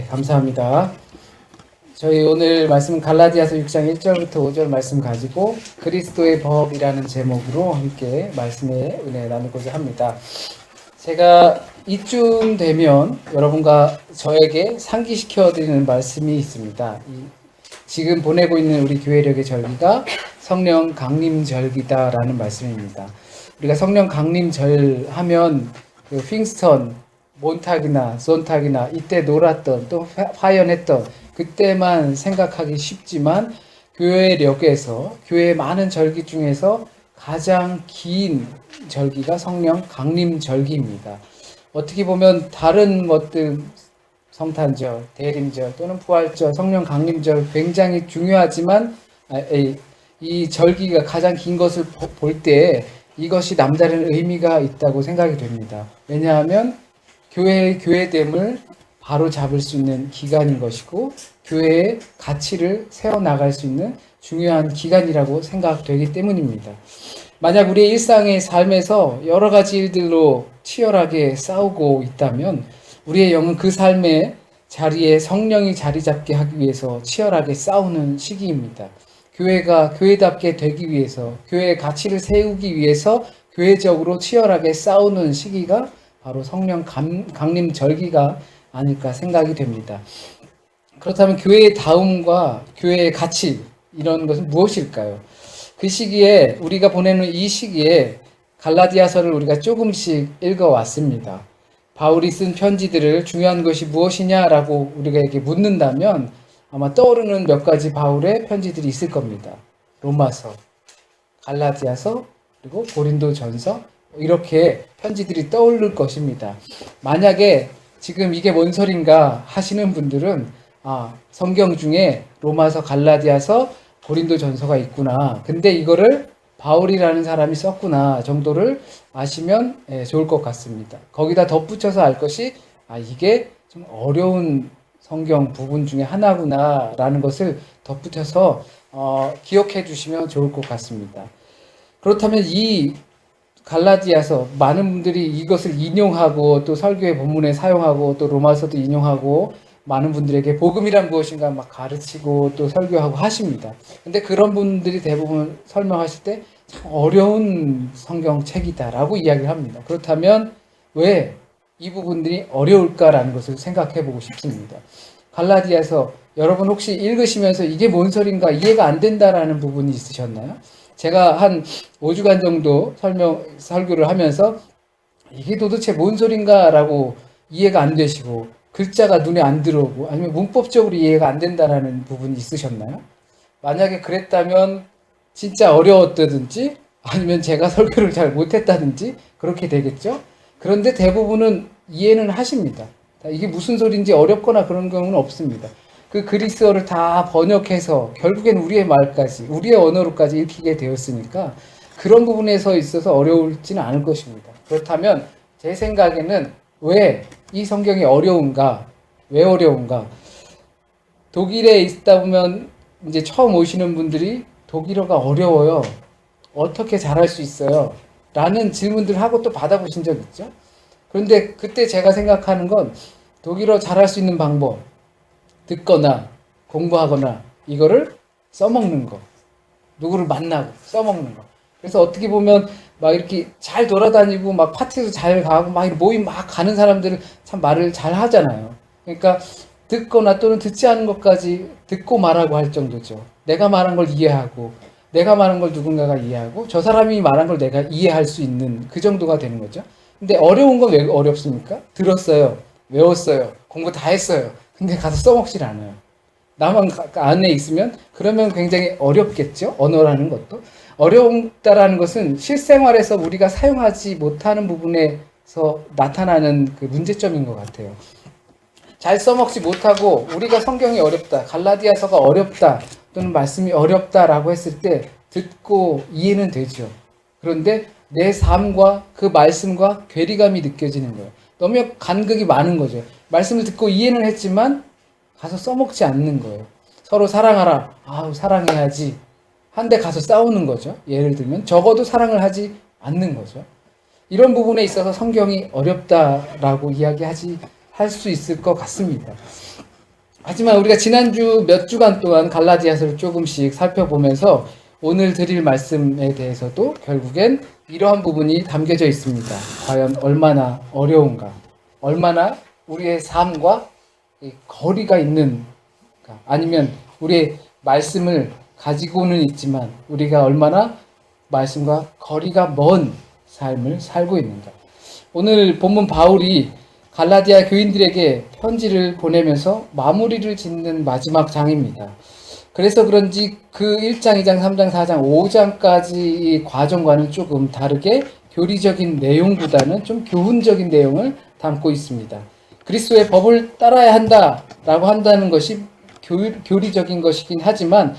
감사합니다. 저희 오늘 말씀 갈라디아서 6장 1절부터 5절 말씀 가지고 그리스도의 법이라는 제목으로 함께 말씀의 은혜 나누고자 합니다. 제가 이쯤 되면 여러분과 저에게 상기시켜 드리는 말씀이 있습니다. 지금 보내고 있는 우리 교회력의 절기가 성령 강림절기다라는 말씀입니다. 우리가 성령 강림절 하면 그 핑스턴 몬탁이나 손탁이나 이때 놀았던 또 화연했던 그때만 생각하기 쉽지만 교회력에서 교회의 많은 절기 중에서 가장 긴 절기가 성령 강림절기입니다. 어떻게 보면 다른 것들 성탄절, 대림절 또는 부활절, 성령 강림절 굉장히 중요하지만 이 절기가 가장 긴 것을 볼 때 이것이 남다른 의미가 있다고 생각이 됩니다. 왜냐하면 교회의 교회됨을 바로 잡을 수 있는 기간인 것이고 교회의 가치를 세워나갈 수 있는 중요한 기간이라고 생각되기 때문입니다. 만약 우리의 일상의 삶에서 여러 가지 일들로 치열하게 싸우고 있다면 우리의 영은 그 삶의 자리에 성령이 자리 잡게 하기 위해서 치열하게 싸우는 시기입니다. 교회가 교회답게 되기 위해서 교회의 가치를 세우기 위해서 교회적으로 치열하게 싸우는 시기가 바로 성령 강림 절기가 아닐까 생각이 됩니다. 그렇다면 교회의 다움과 교회의 가치 이런 것은 무엇일까요? 그 시기에 우리가 보내는 이 시기에 갈라디아서를 우리가 조금씩 읽어왔습니다. 바울이 쓴 편지들을 중요한 것이 무엇이냐라고 우리에게 묻는다면 아마 떠오르는 몇 가지 바울의 편지들이 있을 겁니다. 로마서, 갈라디아서, 그리고 고린도전서 이렇게 편지들이 떠오를 것입니다. 만약에 지금 이게 뭔 소린가 하시는 분들은 성경 중에 로마서, 갈라디아서, 고린도전서가 있구나. 근데 이거를 바울이라는 사람이 썼구나 정도를 아시면 좋을 것 같습니다. 거기다 덧붙여서 알 것이 이게 좀 어려운 성경 부분 중에 하나구나 라는 것을 덧붙여서 기억해 주시면 좋을 것 같습니다. 그렇다면 이 갈라디아서 많은 분들이 이것을 인용하고 또 설교의 본문에 사용하고 또 로마서도 인용하고 많은 분들에게 복음이란 무엇인가 막 가르치고 또 설교하고 하십니다. 근데 그런 분들이 대부분 설명하실 때 참 어려운 성경책이다라고 이야기를 합니다. 그렇다면 왜 이 부분들이 어려울까라는 것을 생각해 보고 싶습니다. 갈라디아서 여러분 혹시 읽으시면서 이게 뭔 소린가 이해가 안 된다라는 부분이 있으셨나요? 제가 한 5주간 정도 설교를 하면서 이게 도대체 뭔 소린가 라고 이해가 안 되시고 글자가 눈에 안 들어오고 아니면 문법적으로 이해가 안 된다라는 부분이 있으셨나요? 만약에 그랬다면 진짜 어려웠다든지 아니면 제가 설교를 잘 못했다든지 그렇게 되겠죠? 그런데 대부분은 이해는 하십니다. 이게 무슨 소리인지 어렵거나 그런 경우는 없습니다. 그 그리스어를 다 번역해서 결국엔 우리의 말까지, 우리의 언어로까지 읽히게 되었으니까 그런 부분에서 있어서 어려울지는 않을 것입니다. 그렇다면 제 생각에는 왜 이 성경이 어려운가? 왜 어려운가? 독일에 있다 보면 이제 처음 오시는 분들이 독일어가 어려워요. 어떻게 잘할 수 있어요? 라는 질문들 하고 또 받아보신 적 있죠? 그런데 그때 제가 생각하는 건 독일어 잘할 수 있는 방법, 듣거나 공부하거나 이거를 써먹는 거. 누구를 만나고 써먹는 거. 그래서 어떻게 보면 막 이렇게 잘 돌아다니고 막 파티도 잘 가고 막 모임 막 가는 사람들은 참 말을 잘 하잖아요. 그러니까 듣거나 또는 듣지 않은 것까지 듣고 말하고 할 정도죠. 내가 말한 걸 이해하고 내가 말한 걸 누군가가 이해하고 저 사람이 말한 걸 내가 이해할 수 있는 그 정도가 되는 거죠. 근데 어려운 건 왜 어렵습니까? 들었어요. 외웠어요. 공부 다 했어요. 근데 가서 써먹질 않아요. 나만 안에 있으면 그러면 굉장히 어렵겠죠. 언어라는 것도. 어렵다라는 것은 실생활에서 우리가 사용하지 못하는 부분에서 나타나는 그 문제점인 것 같아요. 잘 써먹지 못하고 우리가 성경이 어렵다, 갈라디아서가 어렵다 또는 말씀이 어렵다라고 했을 때 듣고 이해는 되죠. 그런데 내 삶과 그 말씀과 괴리감이 느껴지는 거예요. 너무 간극이 많은 거죠. 말씀을 듣고 이해는 했지만 가서 써먹지 않는 거예요. 서로 사랑하라. 사랑해야지. 한데 가서 싸우는 거죠. 예를 들면 적어도 사랑을 하지 않는 거죠. 이런 부분에 있어서 성경이 어렵다라고 할 수 있을 것 같습니다. 하지만 우리가 지난주 몇 주간 동안 갈라디아서를 조금씩 살펴보면서 오늘 드릴 말씀에 대해서도 결국엔 이러한 부분이 담겨져 있습니다. 과연 얼마나 어려운가, 얼마나 우리의 삶과 거리가 있는가, 아니면 우리의 말씀을 가지고는 있지만 우리가 얼마나 말씀과 거리가 먼 삶을 살고 있는가. 오늘 본문 바울이 갈라디아 교인들에게 편지를 보내면서 마무리를 짓는 마지막 장입니다. 그래서 그런지 그 1장, 2장, 3장, 4장, 5장까지 이 과정과는 조금 다르게 교리적인 내용보다는 좀 교훈적인 내용을 담고 있습니다. 그리스도의 법을 따라야 한다라고 한다는 것이 교리적인 것이긴 하지만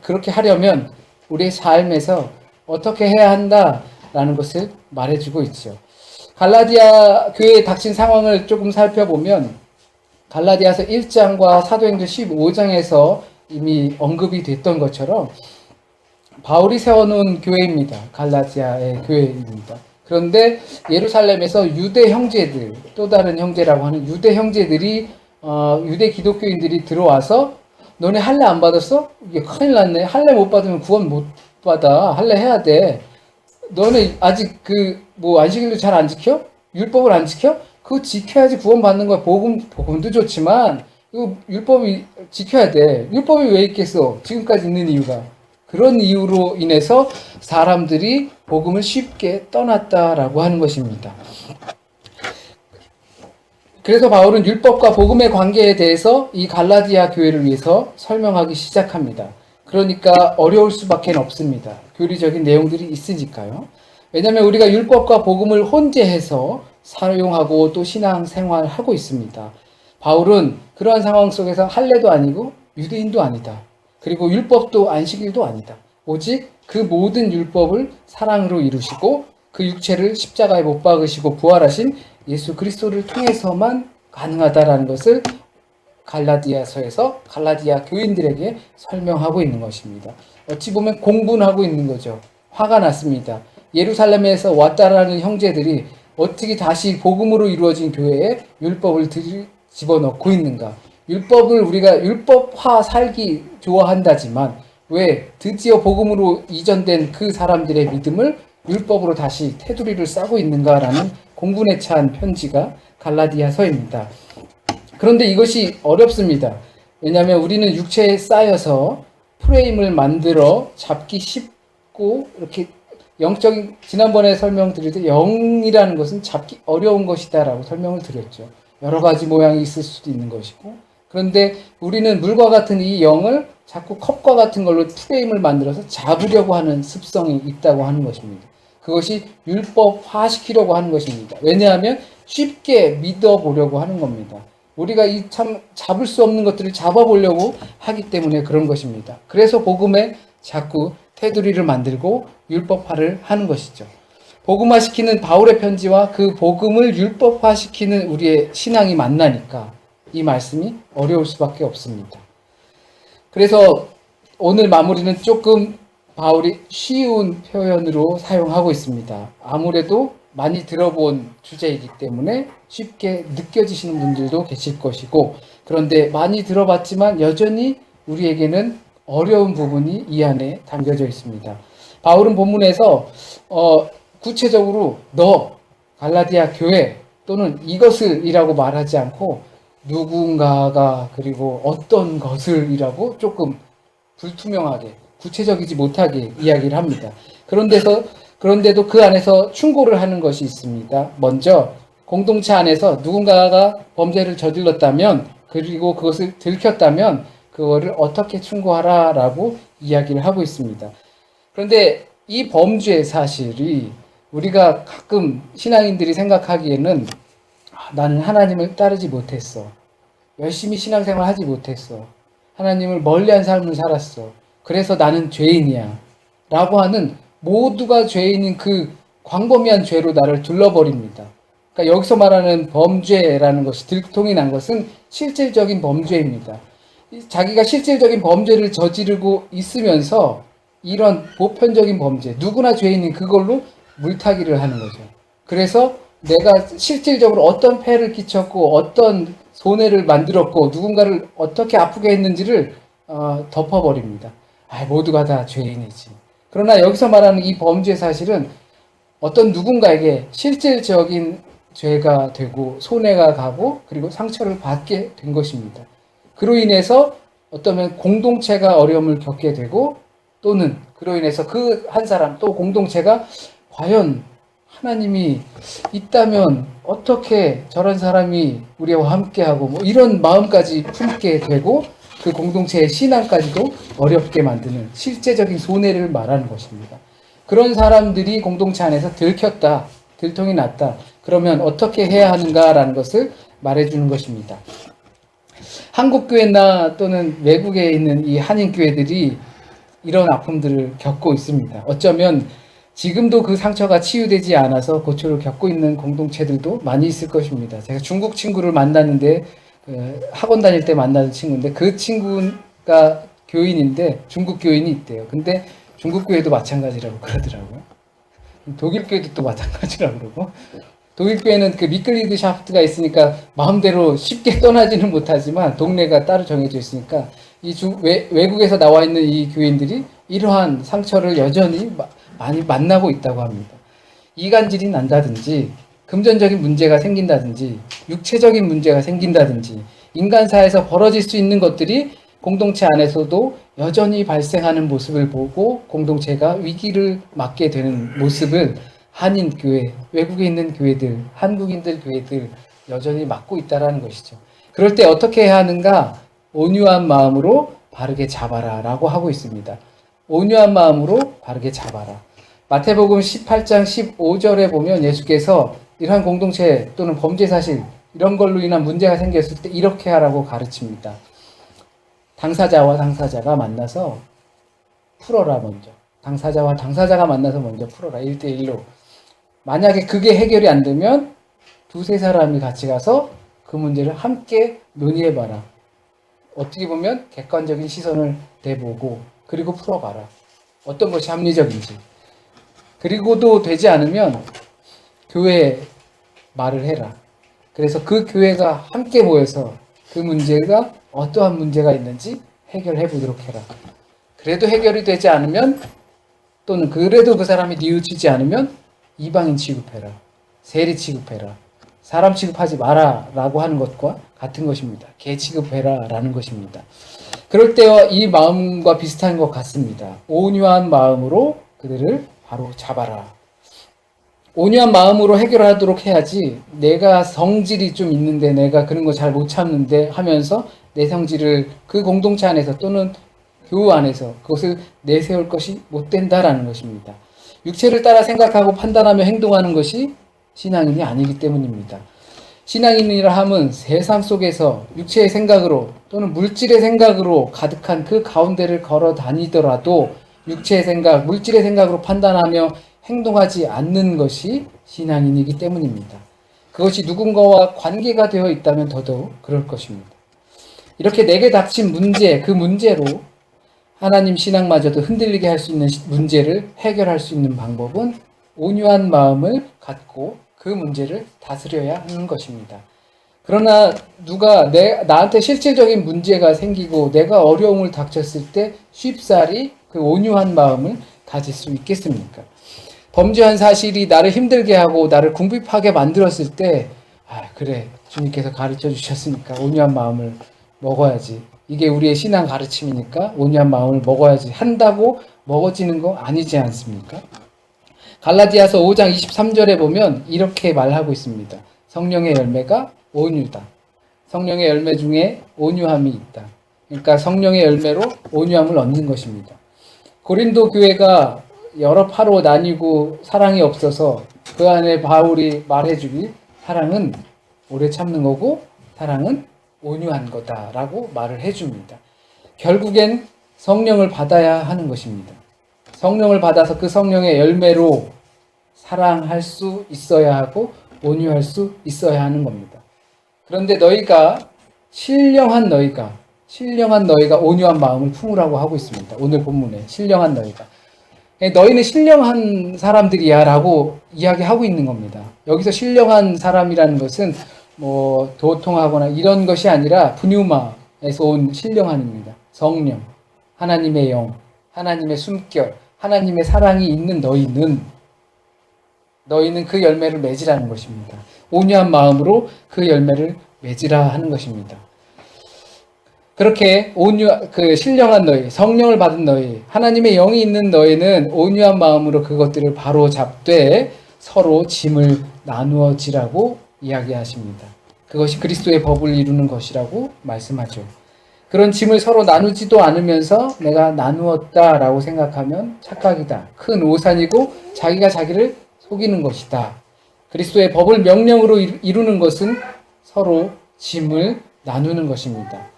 그렇게 하려면 우리의 삶에서 어떻게 해야 한다라는 것을 말해주고 있죠. 갈라디아 교회에 닥친 상황을 조금 살펴보면 갈라디아서 1장과 사도행전 15장에서 이미 언급이 됐던 것처럼 바울이 세워놓은 교회입니다. 갈라디아의 교회입니다. 그런데 예루살렘에서 유대 형제들, 또 다른 형제라고 하는 유대 형제들이 유대 기독교인들이 들어와서 너네 할례 안 받았어? 이게 큰일 났네. 할례 못 받으면 구원 못 받아. 할례 해야 돼. 너네 아직 안식일도 잘 안 지켜? 율법을 안 지켜? 그거 지켜야지 구원 받는 거야. 복음도 좋지만 이거 율법이 지켜야 돼. 율법이 왜 있겠어? 지금까지 있는 이유가. 그런 이유로 인해서 사람들이 복음을 쉽게 떠났다라고 하는 것입니다. 그래서 바울은 율법과 복음의 관계에 대해서 이 갈라디아 교회를 위해서 설명하기 시작합니다. 그러니까 어려울 수밖에 없습니다. 교리적인 내용들이 있으니까요. 왜냐하면 우리가 율법과 복음을 혼재해서 사용하고 또 신앙생활하고 있습니다. 바울은 그러한 상황 속에서 할례도 아니고 유대인도 아니다. 그리고 율법도 안식일도 아니다. 오직 그 모든 율법을 사랑으로 이루시고 그 육체를 십자가에 못 박으시고 부활하신 예수 그리스도를 통해서만 가능하다라는 것을 갈라디아서에서 갈라디아 교인들에게 설명하고 있는 것입니다. 어찌 보면 공분하고 있는 거죠. 화가 났습니다. 예루살렘에서 왔다라는 형제들이 어떻게 다시 복음으로 이루어진 교회에 율법을 집어넣고 있는가. 율법을 우리가 율법화 살기 좋아한다지만 왜 드디어 복음으로 이전된 그 사람들의 믿음을 율법으로 다시 테두리를 싸고 있는가라는 공분에 찬 편지가 갈라디아서입니다. 그런데 이것이 어렵습니다. 왜냐하면 우리는 육체에 쌓여서 프레임을 만들어 잡기 쉽고 이렇게 영적인 지난번에 설명드릴 때 영이라는 것은 잡기 어려운 것이다 라고 설명을 드렸죠. 여러 가지 모양이 있을 수도 있는 것이고 그런데 우리는 물과 같은 이 영을 자꾸 컵과 같은 걸로 프레임을 만들어서 잡으려고 하는 습성이 있다고 하는 것입니다. 그것이 율법화시키려고 하는 것입니다. 왜냐하면 쉽게 믿어보려고 하는 겁니다. 우리가 이 참 잡을 수 없는 것들을 잡아보려고 하기 때문에 그런 것입니다. 그래서 복음에 자꾸 테두리를 만들고 율법화를 하는 것이죠. 복음화시키는 바울의 편지와 그 복음을 율법화시키는 우리의 신앙이 만나니까 이 말씀이 어려울 수밖에 없습니다. 그래서 오늘 마무리는 조금 바울이 쉬운 표현으로 사용하고 있습니다. 아무래도 많이 들어본 주제이기 때문에 쉽게 느껴지시는 분들도 계실 것이고 그런데 많이 들어봤지만 여전히 우리에게는 어려운 부분이 이 안에 담겨져 있습니다. 바울은 본문에서 구체적으로 너 갈라디아 교회 또는 이것을 이라고 말하지 않고 누군가가 그리고 어떤 것을 이라고 조금 불투명하게 구체적이지 못하게 이야기를 합니다. 그런데도 그 안에서 충고를 하는 것이 있습니다. 먼저 공동체 안에서 누군가가 범죄를 저질렀다면 그리고 그것을 들켰다면 그거를 어떻게 충고하라라고 이야기를 하고 있습니다. 그런데 이 범죄 사실이 우리가 가끔 신앙인들이 생각하기에는 나는 하나님을 따르지 못했어. 열심히 신앙생활 하지 못했어. 하나님을 멀리한 삶을 살았어. 그래서 나는 죄인이야. 라고 하는 모두가 죄인인 그 광범위한 죄로 나를 둘러버립니다. 그러니까 여기서 말하는 범죄라는 것이 들통이 난 것은 실질적인 범죄입니다. 자기가 실질적인 범죄를 저지르고 있으면서 이런 보편적인 범죄, 누구나 죄인인 그걸로 물타기를 하는 거죠. 그래서 내가 실질적으로 어떤 폐를 끼쳤고 어떤 손해를 만들었고 누군가를 어떻게 아프게 했는지를 덮어버립니다. 모두가 다 죄인이지. 그러나 여기서 말하는 이 범죄 사실은 어떤 누군가에게 실질적인 죄가 되고 손해가 가고 그리고 상처를 받게 된 것입니다. 그로 인해서 어쩌면 공동체가 어려움을 겪게 되고 또는 그로 인해서 그 한 사람 또 공동체가 과연 하나님이 있다면 어떻게 저런 사람이 우리와 함께하고 뭐 이런 마음까지 품게 되고 그 공동체의 신앙까지도 어렵게 만드는 실제적인 손해를 말하는 것입니다. 그런 사람들이 공동체 안에서 들켰다, 들통이 났다. 그러면 어떻게 해야 하는가라는 것을 말해주는 것입니다. 한국교회나 또는 외국에 있는 이 한인교회들이 이런 아픔들을 겪고 있습니다. 어쩌면 지금도 그 상처가 치유되지 않아서 고초를 겪고 있는 공동체들도 많이 있을 것입니다. 제가 중국 친구를 만났는데 학원 다닐 때 만나는 친구인데 그 친구가 교인인데 중국 교인이 있대요. 근데 중국 교회도 마찬가지라고 그러더라고요. 독일 교회도 또 마찬가지라고 그러고 독일 교회는 그 미클리드 샤프트가 있으니까 마음대로 쉽게 떠나지는 못하지만 동네가 따로 정해져 있으니까 이 외국에서 나와 있는 이 교인들이 이러한 상처를 여전히 많이 만나고 있다고 합니다. 이간질이 난다든지 금전적인 문제가 생긴다든지 육체적인 문제가 생긴다든지 인간사에서 벌어질 수 있는 것들이 공동체 안에서도 여전히 발생하는 모습을 보고 공동체가 위기를 맞게 되는 모습을 한인교회, 외국에 있는 교회들, 한국인들 교회들 여전히 맞고 있다는 것이죠. 그럴 때 어떻게 해야 하는가? 온유한 마음으로 바르게 잡아라 라고 하고 있습니다. 온유한 마음으로 바르게 잡아라. 마태복음 18장 15절에 보면 예수께서 이러한 공동체 또는 범죄 사실 이런 걸로 인한 문제가 생겼을 때 이렇게 하라고 가르칩니다. 당사자와 당사자가 만나서 풀어라 먼저. 당사자와 당사자가 만나서 먼저 풀어라. 1대1로. 만약에 그게 해결이 안 되면 두세 사람이 같이 가서 그 문제를 함께 논의해봐라. 어떻게 보면 객관적인 시선을 대보고 그리고 풀어봐라. 어떤 것이 합리적인지. 그리고도 되지 않으면 교회에 말을 해라. 그래서 그 교회가 함께 모여서 그 문제가 어떠한 문제가 있는지 해결해 보도록 해라. 그래도 해결이 되지 않으면 또는 그래도 그 사람이 뉘우치지 않으면 이방인 취급해라. 세리 취급해라. 사람 취급하지 마라 라고 하는 것과 같은 것입니다. 개 취급해라 라는 것입니다. 그럴 때와 이 마음과 비슷한 것 같습니다. 온유한 마음으로 그들을 바로 잡아라. 온유한 마음으로 해결하도록 해야지 내가 성질이 좀 있는데 내가 그런 거 잘 못 참는데 하면서 내 성질을 그 공동체 안에서 또는 교우 안에서 그것을 내세울 것이 못 된다라는 것입니다. 육체를 따라 생각하고 판단하며 행동하는 것이 신앙인이 아니기 때문입니다. 신앙인이라 함은 세상 속에서 육체의 생각으로 또는 물질의 생각으로 가득한 그 가운데를 걸어 다니더라도 육체의 생각, 물질의 생각으로 판단하며 행동하지 않는 것이 신앙인이기 때문입니다. 그것이 누군가와 관계가 되어 있다면 더더욱 그럴 것입니다. 이렇게 내게 닥친 문제, 그 문제로 하나님 신앙마저도 흔들리게 할 수 있는 문제를 해결할 수 있는 방법은 온유한 마음을 갖고 그 문제를 다스려야 하는 것입니다. 그러나 누가 나한테 실질적인 문제가 생기고 내가 어려움을 닥쳤을 때 쉽사리 그 온유한 마음을 가질 수 있겠습니까? 범죄한 사실이 나를 힘들게 하고 나를 궁핍하게 만들었을 때 그래 주님께서 가르쳐 주셨으니까 온유한 마음을 먹어야지. 이게 우리의 신앙 가르침이니까 온유한 마음을 먹어야지 한다고 먹어지는 거 아니지 않습니까? 갈라디아서 5장 23절에 보면 이렇게 말하고 있습니다. 성령의 열매가 온유다. 성령의 열매 중에 온유함이 있다. 그러니까 성령의 열매로 온유함을 얻는 것입니다. 고린도 교회가 여러 파로 나뉘고 사랑이 없어서 그 안에 바울이 말해주길 사랑은 오래 참는 거고 사랑은 온유한 거다라고 말을 해줍니다. 결국엔 성령을 받아야 하는 것입니다. 성령을 받아서 그 성령의 열매로 사랑할 수 있어야 하고 온유할 수 있어야 하는 겁니다. 그런데 신령한 너희가 온유한 마음을 품으라고 하고 있습니다. 오늘 본문에 신령한 너희가. 너희는 신령한 사람들이야 라고 이야기하고 있는 겁니다. 여기서 신령한 사람이라는 것은 도통하거나 이런 것이 아니라 푸뉴마에서 온 신령함입니다. 성령, 하나님의 영, 하나님의 숨결, 하나님의 사랑이 있는 너희는 그 열매를 맺으라는 것입니다. 온유한 마음으로 그 열매를 맺으라 하는 것입니다. 그렇게 신령한 너희, 성령을 받은 너희, 하나님의 영이 있는 너희는 온유한 마음으로 그것들을 바로 잡되 서로 짐을 나누어지라고 이야기하십니다. 그것이 그리스도의 법을 이루는 것이라고 말씀하죠. 그런 짐을 서로 나누지도 않으면서 내가 나누었다라고 생각하면 착각이다. 큰 오산이고 자기가 자기를 속이는 것이다. 그리스도의 법을 명령으로 이루는 것은 서로 짐을 나누는 것입니다.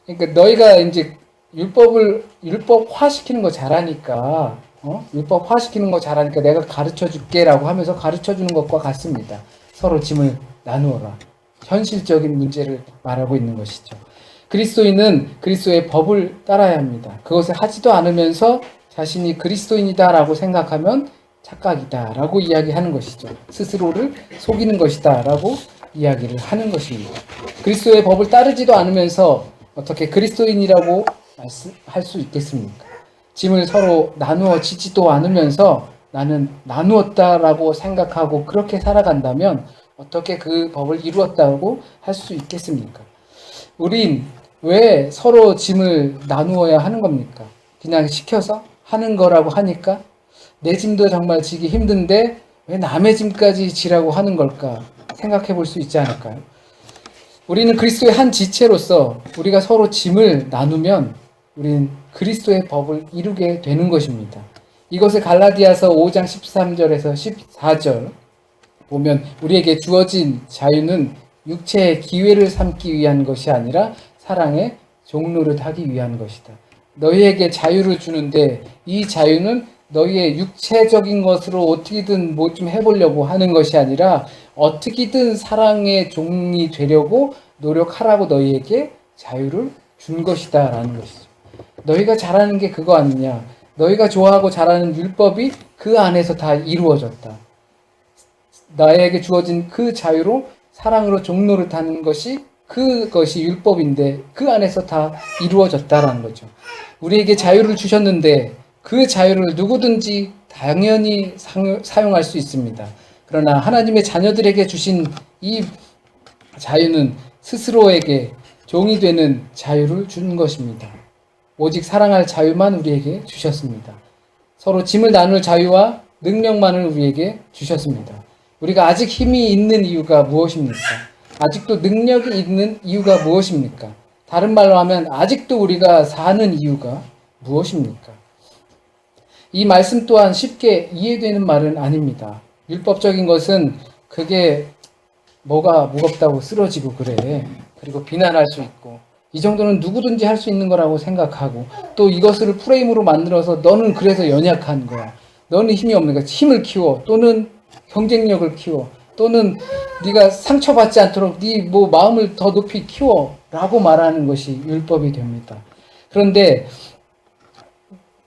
그러니까 너희가 이제 율법화시키는 거 잘하니까, 율법화시키는 거 잘하니까 내가 가르쳐 줄게라고 하면서 가르쳐 주는 것과 같습니다. 서로 짐을 나누어라. 현실적인 문제를 말하고 있는 것이죠. 그리스도인은 그리스도의 법을 따라야 합니다. 그것을 하지도 않으면서 자신이 그리스도인이다라고 생각하면 착각이다라고 이야기하는 것이죠. 스스로를 속이는 것이다라고 이야기를 하는 것입니다. 그리스도의 법을 따르지도 않으면서 어떻게 그리스도인이라고 할 수 있겠습니까? 짐을 서로 나누어 지지도 않으면서 나는 나누었다라고 생각하고 그렇게 살아간다면 어떻게 그 법을 이루었다고 할 수 있겠습니까? 우린 왜 서로 짐을 나누어야 하는 겁니까? 그냥 시켜서 하는 거라고 하니까 내 짐도 정말 지기 힘든데 왜 남의 짐까지 지라고 하는 걸까? 생각해 볼 수 있지 않을까요? 우리는 그리스도의 한 지체로서 우리가 서로 짐을 나누면 우리는 그리스도의 법을 이루게 되는 것입니다. 이것을 갈라디아서 5장 13절에서 14절 보면 우리에게 주어진 자유는 육체의 기회를 삼기 위한 것이 아니라 사랑의 종노릇 하기 위한 것이다. 너희에게 자유를 주는데 이 자유는 너희의 육체적인 것으로 어떻게든 뭐 좀 해보려고 하는 것이 아니라 어떻게든 사랑의 종이 되려고 노력하라고 너희에게 자유를 준 것이다 라는 것이죠. 너희가 잘하는 게 그거 아니냐. 너희가 좋아하고 잘하는 율법이 그 안에서 다 이루어졌다. 나에게 주어진 그 자유로 사랑으로 종노릇하는 것이 그것이 율법인데 그 안에서 다 이루어졌다라는 거죠. 우리에게 자유를 주셨는데 그 자유를 누구든지 당연히 사용할 수 있습니다. 그러나 하나님의 자녀들에게 주신 이 자유는 스스로에게 종이 되는 자유를 준 것입니다. 오직 사랑할 자유만 우리에게 주셨습니다. 서로 짐을 나눌 자유와 능력만을 우리에게 주셨습니다. 우리가 아직 힘이 있는 이유가 무엇입니까? 아직도 능력이 있는 이유가 무엇입니까? 다른 말로 하면 아직도 우리가 사는 이유가 무엇입니까? 이 말씀 또한 쉽게 이해되는 말은 아닙니다. 율법적인 것은 그게 뭐가 무겁다고 쓰러지고 그래. 그리고 비난할 수 있고 이 정도는 누구든지 할 수 있는 거라고 생각하고 또 이것을 프레임으로 만들어서 너는 그래서 연약한 거야. 너는 힘이 없는 거야. 힘을 키워 또는 경쟁력을 키워 또는 네가 상처받지 않도록 네 마음을 더 높이 키워 라고 말하는 것이 율법이 됩니다. 그런데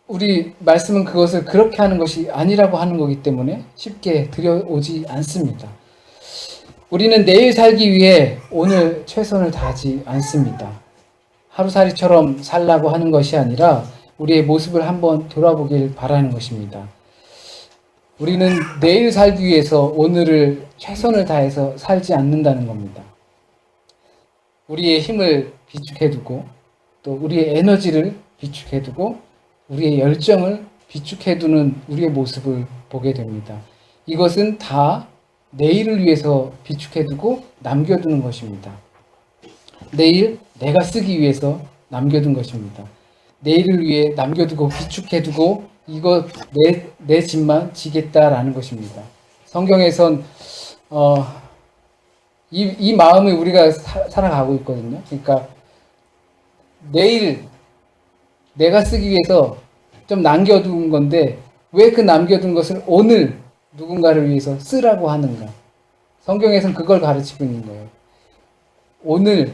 우리 말씀은 그것을 그렇게 하는 것이 아니라고 하는 거기 때문에 쉽게 들여오지 않습니다. 우리는 내일 살기 위해 오늘 최선을 다하지 않습니다. 하루살이처럼 살라고 하는 것이 아니라 우리의 모습을 한번 돌아보길 바라는 것입니다. 우리는 내일 살기 위해서 오늘을 최선을 다해서 살지 않는다는 겁니다. 우리의 힘을 비축해두고 또 우리의 에너지를 비축해두고 우리의 열정을 비축해두는 우리의 모습을 보게 됩니다. 이것은 다 내일을 위해서 비축해두고 남겨두는 것입니다. 내일 내가 쓰기 위해서 남겨둔 것입니다. 내일을 위해 남겨두고 비축해두고 이거 내 짐만 지겠다라는 것입니다. 성경에선 이 마음을 우리가 살아가고 있거든요. 그러니까 내일 내가 쓰기 위해서 좀 남겨둔 건데 왜 그 남겨둔 것을 오늘 누군가를 위해서 쓰라고 하는가? 성경에선 그걸 가르치고 있는 거예요. 오늘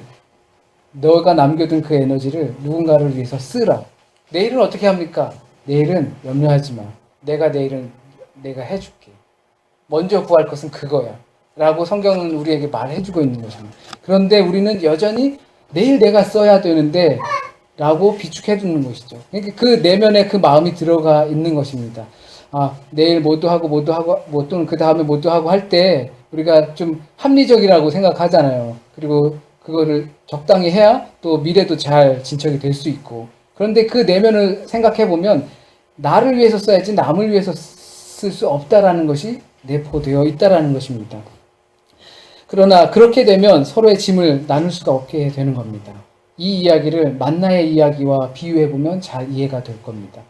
너가 남겨둔 그 에너지를 누군가를 위해서 쓰라. 내일은 어떻게 합니까? 내일은 염려하지 마. 내일은 내가 해줄게. 먼저 구할 것은 그거야. 라고 성경은 우리에게 말해주고 있는 것입니다. 그런데 우리는 여전히 내일 내가 써야 되는데 라고 비축해 두는 것이죠. 그러니까 그 내면에 그 마음이 들어가 있는 것입니다. 내일 뭐도 하고 뭐 또는 그 다음에 뭐도 하고 할 때 우리가 좀 합리적이라고 생각하잖아요. 그리고 그거를 적당히 해야 또 미래도 잘 진척이 될 수 있고. 그런데 그 내면을 생각해 보면 나를 위해서 써야지 남을 위해서 쓸 수 없다라는 것이 내포되어 있다라는 것입니다. 그러나 그렇게 되면 서로의 짐을 나눌 수가 없게 되는 겁니다. 이 이야기를 만나의 이야기와 비유해 보면 잘 이해가 될 겁니다.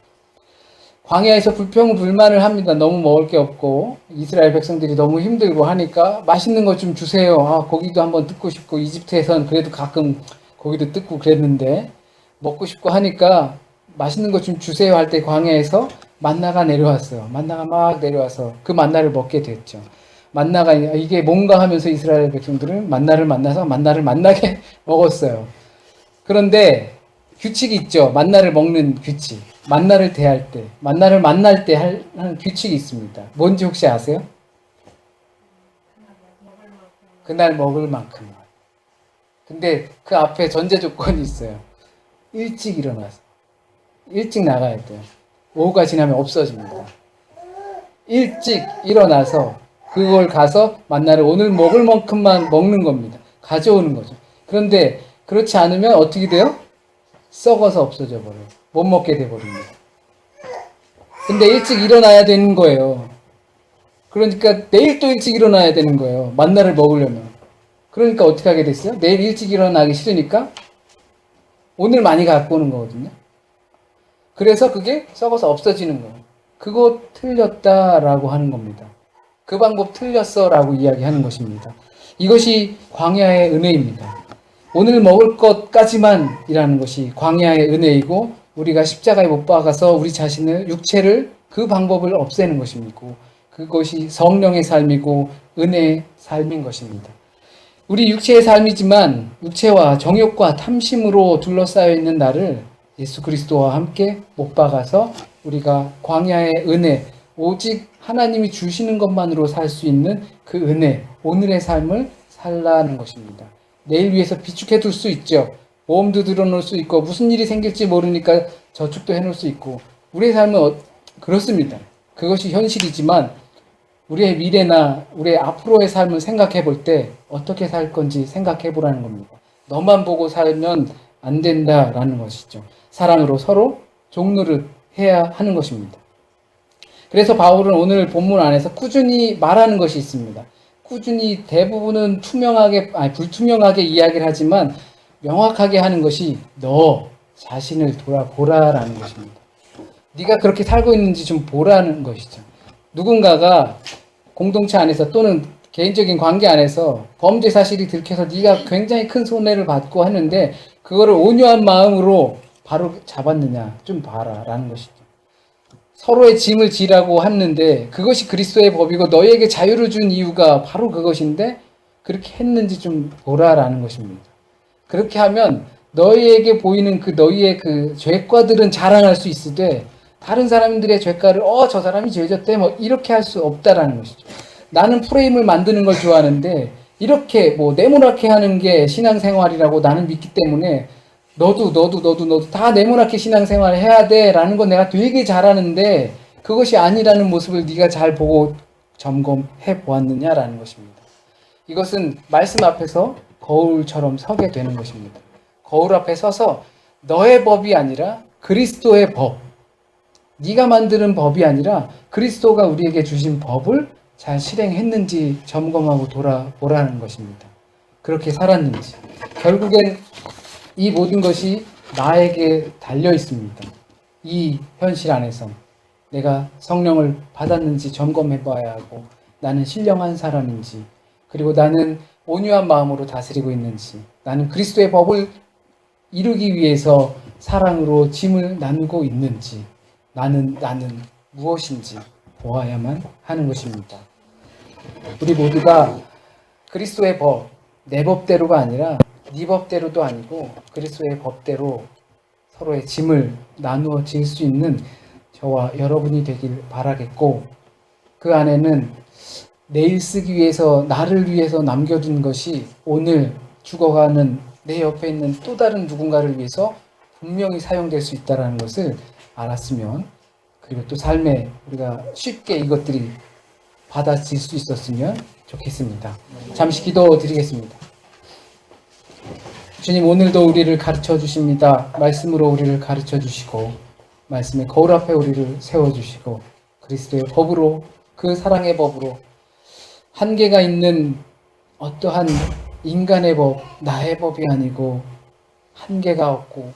광야에서 불평불만을 합니다. 너무 먹을 게 없고 이스라엘 백성들이 너무 힘들고 하니까 맛있는 것 좀 주세요. 고기도 한번 뜯고 싶고 이집트에선 그래도 가끔 고기도 뜯고 그랬는데 먹고 싶고 하니까 맛있는 것 좀 주세요 할 때 광야에서 만나가 내려왔어요. 만나가 막 내려와서 그 만나를 먹게 됐죠. 만나가 이게 뭔가 하면서 이스라엘 백성들은 만나를 만나서 만나를 만나게 먹었어요. 그런데 규칙이 있죠. 만나를 먹는 규칙. 만나를 대할 때, 만나를 만날 때 하는 규칙이 있습니다. 뭔지 혹시 아세요? 그날 먹을 만큼만. 근데 그 앞에 전제 조건이 있어요. 일찍 일어나서. 일찍 나가야 돼요. 오후가 지나면 없어집니다. 일찍 일어나서 그걸 가서 만나를 오늘 먹을 만큼만 먹는 겁니다. 가져오는 거죠. 그런데 그렇지 않으면 어떻게 돼요? 썩어서 없어져 버려요. 못 먹게 돼 버립니다. 근데 일찍 일어나야 되는 거예요. 그러니까 내일 또 일찍 일어나야 되는 거예요. 만나를 먹으려면. 그러니까 어떻게 하게 됐어요? 내일 일찍 일어나기 싫으니까 오늘 많이 갖고 오는 거거든요. 그래서 그게 썩어서 없어지는 거예요. 그거 틀렸다라고 하는 겁니다. 그 방법 틀렸어라고 이야기하는 것입니다. 이것이 광야의 은혜입니다. 오늘 먹을 것까지만이라는 것이 광야의 은혜이고 우리가 십자가에 못 박아서 우리 자신을 육체를 그 방법을 없애는 것이고 그것이 성령의 삶이고 은혜의 삶인 것입니다. 우리 육체의 삶이지만 육체와 정욕과 탐심으로 둘러싸여 있는 나를 예수 그리스도와 함께 못 박아서 우리가 광야의 은혜 오직 하나님이 주시는 것만으로 살 수 있는 그 은혜 오늘의 삶을 살라는 것입니다. 내일 위해서 비축해 둘 수 있죠. 보험도 들어놓을 수 있고 무슨 일이 생길지 모르니까 저축도 해놓을 수 있고 우리의 삶은 그렇습니다. 그것이 현실이지만 우리의 미래나 우리의 앞으로의 삶을 생각해 볼 때 어떻게 살 건지 생각해 보라는 겁니다. 너만 보고 살면 안 된다라는 것이죠. 사랑으로 서로 종노릇 해야 하는 것입니다. 그래서 바울은 오늘 본문 안에서 꾸준히 말하는 것이 있습니다. 꾸준히 대부분은 불투명하게 이야기를 하지만 명확하게 하는 것이 너 자신을 돌아보라라는 것입니다. 네가 그렇게 살고 있는지 좀 보라는 것이죠. 누군가가 공동체 안에서 또는 개인적인 관계 안에서 범죄 사실이 들켜서 네가 굉장히 큰 손해를 받고 하는데 그거를 온유한 마음으로 바로 잡았느냐 좀 봐라라는 것이죠. 서로의 짐을 지라고 했는데 그것이 그리스도의 법이고 너에게 자유를 준 이유가 바로 그것인데 그렇게 했는지 좀 보라라는 것입니다. 그렇게 하면 너희에게 보이는 너희의 죄과들은 자랑할 수 있으되 다른 사람들의 죄과를 저 사람이 죄졌대 이렇게 할 수 없다라는 것이죠. 나는 프레임을 만드는 걸 좋아하는데 이렇게 네모나게 하는 게 신앙생활이라고 나는 믿기 때문에 너도 다 네모나게 신앙생활을 해야 돼라는 건 내가 되게 잘하는데 그것이 아니라는 모습을 네가 잘 보고 점검해 보았느냐라는 것입니다. 이것은 말씀 앞에서 거울처럼 서게 되는 것입니다. 거울 앞에 서서 너의 법이 아니라 그리스도의 법, 네가 만드는 법이 아니라 그리스도가 우리에게 주신 법을 잘 실행했는지 점검하고 돌아보라는 것입니다. 그렇게 살았는지. 결국엔 이 모든 것이 나에게 달려 있습니다. 이 현실 안에서 내가 성령을 받았는지 점검해 봐야 하고 나는 신령한 사람인지 그리고 나는 온유한 마음으로 다스리고 있는지 나는 그리스도의 법을 이루기 위해서 사랑으로 짐을 나누고 있는지 나는 무엇인지 보아야만 하는 것입니다. 우리 모두가 그리스도의 법, 내 법대로가 아니라 네 법대로도 아니고 그리스도의 법대로 서로의 짐을 나누어 질 수 있는 저와 여러분이 되길 바라겠고 그 안에는 내일 쓰기 위해서 나를 위해서 남겨둔 것이 오늘 죽어가는 내 옆에 있는 또 다른 누군가를 위해서 분명히 사용될 수 있다는 것을 알았으면, 그리고 또 삶에 우리가 쉽게 이것들이 받아들일 수 있었으면 좋겠습니다. 잠시 기도 드리겠습니다. 주님, 오늘도 우리를 가르쳐 주십니다. 말씀으로 우리를 가르쳐 주시고 말씀의 거울 앞에 우리를 세워주시고 그리스도의 법으로, 그 사랑의 법으로, 한계가 있는 어떠한 인간의 법, 나의 법이 아니고 한계가 없고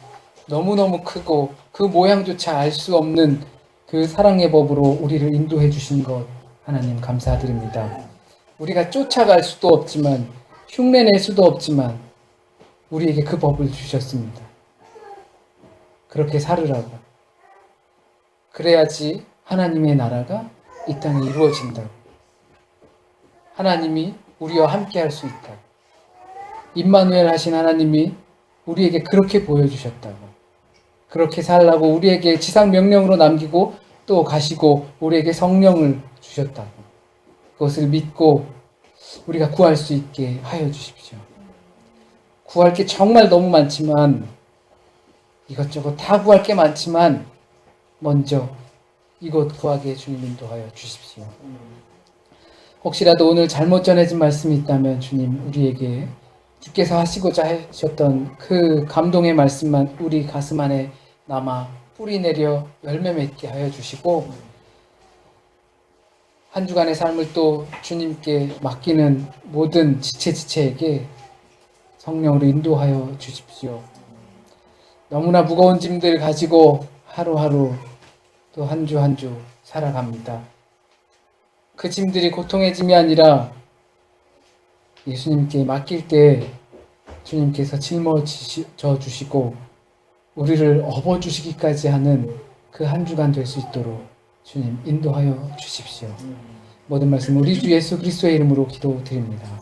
너무너무 크고 그 모양조차 알 수 없는 그 사랑의 법으로 우리를 인도해 주신 것 하나님 감사드립니다. 우리가 쫓아갈 수도 없지만, 흉내낼 수도 없지만 우리에게 그 법을 주셨습니다. 그렇게 살으라고. 그래야지 하나님의 나라가 이 땅에 이루어진다고. 하나님이 우리와 함께 할 수 있다고. 임마누엘 하신 하나님이 우리에게 그렇게 보여주셨다고. 그렇게 살라고 우리에게 지상 명령으로 남기고 또 가시고 우리에게 성령을 주셨다고. 그것을 믿고 우리가 구할 수 있게 하여 주십시오. 구할 게 정말 너무 많지만, 이것저것 다 구할 게 많지만 먼저 이것 구하게 주님 인도하여 주십시오. 혹시라도 오늘 잘못 전해진 말씀이 있다면 주님, 우리에게 주께서 하시고자 하셨던 그 감동의 말씀만 우리 가슴 안에 남아 뿌리 내려 열매 맺게 하여 주시고, 한 주간의 삶을 또 주님께 맡기는 모든 지체에게 성령으로 인도하여 주십시오. 너무나 무거운 짐들 가지고 하루하루 또 한 주 한 주 살아갑니다. 그 짐들이 고통의 짐이 아니라 예수님께 맡길 때 주님께서 짊어져 주시고 우리를 업어주시기까지 하는 그 한 주간 될 수 있도록 주님 인도하여 주십시오. 모든 말씀 우리 주 예수 그리스도의 이름으로 기도드립니다.